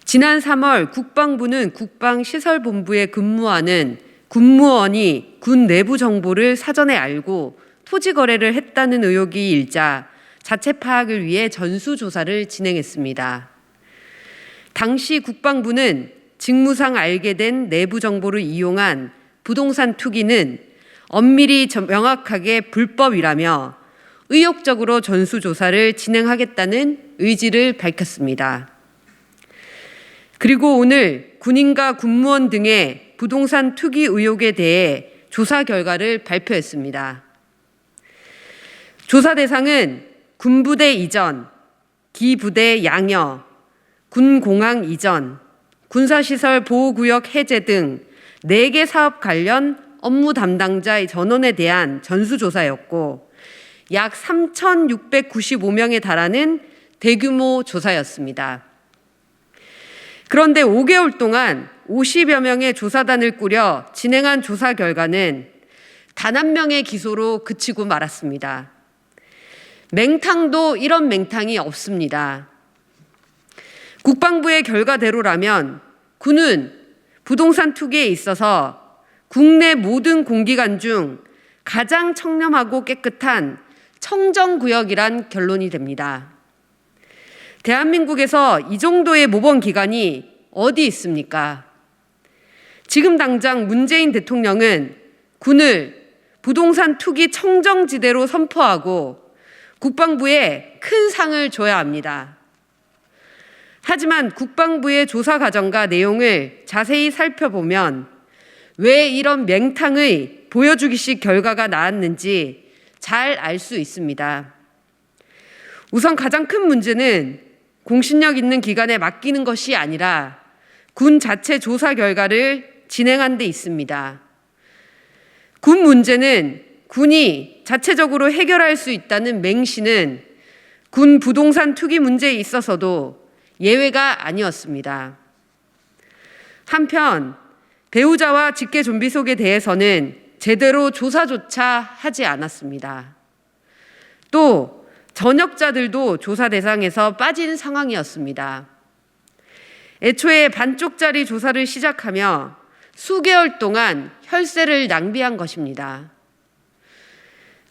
지난 3월 국방부는 국방시설본부에 근무하는 군무원이 군 내부 정보를 사전에 알고 토지 거래를 했다는 의혹이 일자 자체 파악을 위해 전수조사를 진행했습니다. 당시 국방부는 직무상 알게 된 내부 정보를 이용한 부동산 투기는 엄밀히 명확하게 불법이라며 의욕적으로 전수조사를 진행하겠다는 의지를 밝혔습니다. 그리고 오늘 군인과 군무원 등의 부동산 투기 의혹에 대해 조사 결과를 발표했습니다. 조사 대상은 군부대 이전, 기부대 양여, 군공항 이전, 군사시설 보호구역 해제 등 4개 사업 관련 업무 담당자의 전원에 대한 전수조사였고 약 3,695명에 달하는 대규모 조사였습니다. 그런데 5개월 동안 50여 명의 조사단을 꾸려 진행한 조사 결과는 단 한 명의 기소로 그치고 말았습니다. 맹탕도 이런 맹탕이 없습니다. 국방부의 결과대로라면 군은 부동산 투기에 있어서 국내 모든 공기관 중 가장 청렴하고 깨끗한 청정구역이란 결론이 됩니다. 대한민국에서 이 정도의 모범 기관이 어디 있습니까? 지금 당장 문재인 대통령은 군을 부동산 투기 청정지대로 선포하고 국방부에 큰 상을 줘야 합니다. 하지만 국방부의 조사 과정과 내용을 자세히 살펴보면 왜 이런 맹탕의 보여주기식 결과가 나왔는지 잘 알 수 있습니다. 우선 가장 큰 문제는 공신력 있는 기관에 맡기는 것이 아니라 군 자체 조사 결과를 진행한 데 있습니다. 군 문제는 군이 자체적으로 해결할 수 있다는 맹신은 군 부동산 투기 문제에 있어서도 예외가 아니었습니다. 한편 배우자와 직계 좀비속에 대해서는 제대로 조사조차 하지 않았습니다. 또 전역자들도 조사 대상에서 빠진 상황이었습니다. 애초에 반쪽짜리 조사를 시작하며 수개월 동안 혈세를 낭비한 것입니다.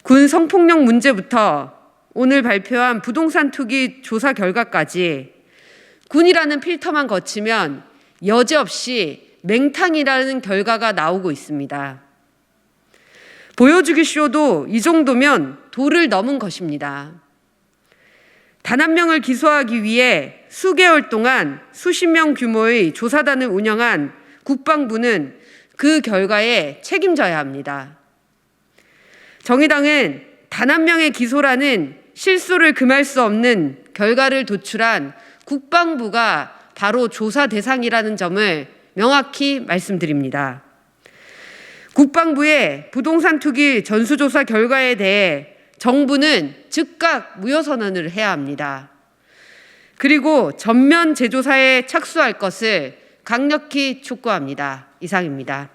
군 성폭력 문제부터 오늘 발표한 부동산 투기 조사 결과까지 군이라는 필터만 거치면 여지없이 맹탕이라는 결과가 나오고 있습니다. 보여주기 쇼도 이 정도면 도를 넘은 것입니다. 단 한 명을 기소하기 위해 수개월 동안 수십 명 규모의 조사단을 운영한 국방부는 그 결과에 책임져야 합니다. 정의당은 단 한 명의 기소라는 실소를 금할 수 없는 결과를 도출한 국방부가 바로 조사 대상이라는 점을 명확히 말씀드립니다. 국방부의 부동산 투기 전수조사 결과에 대해 정부는 즉각 무효선언을 해야 합니다. 그리고 전면 재조사에 착수할 것을 강력히 촉구합니다. 이상입니다.